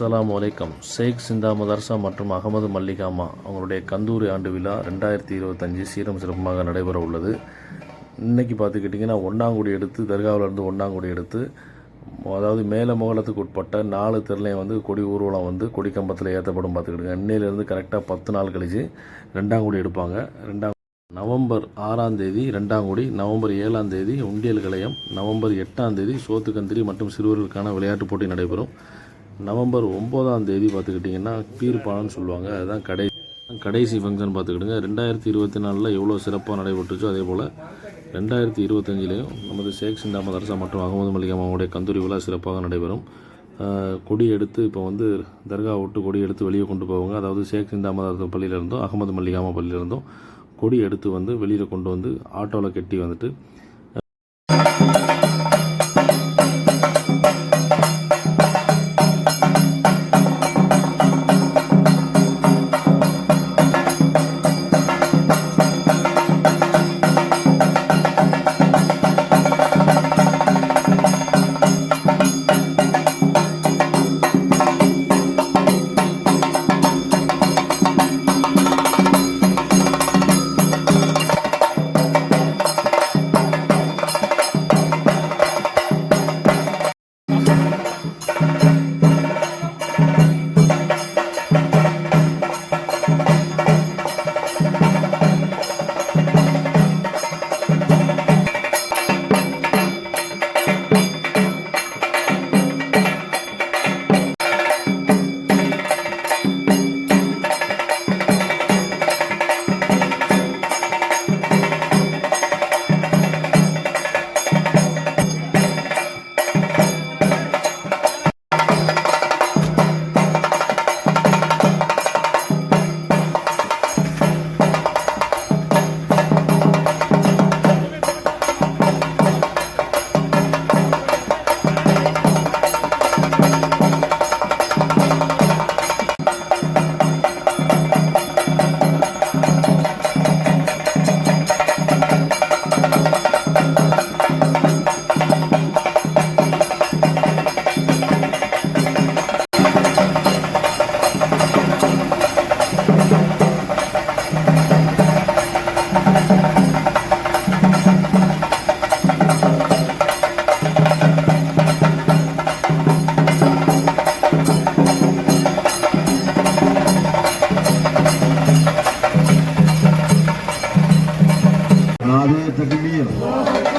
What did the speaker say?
அஸ்ஸலாமு அலைக்கும். ஷேக் சிந்தா மதர்சா மற்றும் அகமது மல்லிகாமா அவங்களுடைய கந்தூரி ஆண்டு விழா 2025 சீரம் சிறப்பாக நடைபெற உள்ளது. இன்றைக்கி பார்த்துக்கிட்டிங்கன்னா ஒன்னாங்குடி எடுத்து தர்காவிலேருந்து ஒன்னாங்குடி எடுத்து, அதாவது மேலே மோகலத்துக்கு உட்பட்ட 4 தெருலையும் கொடி ஊர்வலம் கொடி கம்பத்தில் ஏற்றப்படும். பார்த்துக்கிட்டுங்க, இன்னையிலேருந்து கரெக்டாக 10 நாள் கழித்து 2ஆம் குடி எடுப்பாங்க. நவம்பர் 6ஆம் தேதி 2ஆம் குடி, நவம்பர் 7ஆம் தேதி உண்டியல் கலையம், நவம்பர் 8ஆம் தேதி சோத்துக்கந்திரி மற்றும் சிறுவர்களுக்கான விளையாட்டுப் போட்டி நடைபெறும். நவம்பர் 9ஆம் தேதி பார்த்துக்கிட்டிங்கன்னா பீர்பானன்னு சொல்லுவாங்க. அதுதான் கடைசி ஃபங்க்ஷன். பார்த்துக்கிட்டுங்க, 2024 எவ்வளோ சிறப்பாக நடைபெற்றுச்சோ அதே போல் 2025லேயும் நமது ஷேக் சிந்தா மதர்சா மற்றும் அகமது மல்லிகாமாவுடைய கந்தூரி விழா சிறப்பாக நடைபெறும். கொடி எடுத்து இப்போ தர்கா விட்டு கொடி எடுத்து வெளியே கொண்டு போவாங்க. அதாவது ஷேக் சிந்தா மதர்சா பள்ளியிலேருந்தும் அகமது மல்லிகாமா பள்ளியிலேருந்தும் கொடி எடுத்து வெளியில் கொண்டு ஆட்டோவில் கட்டி تكبير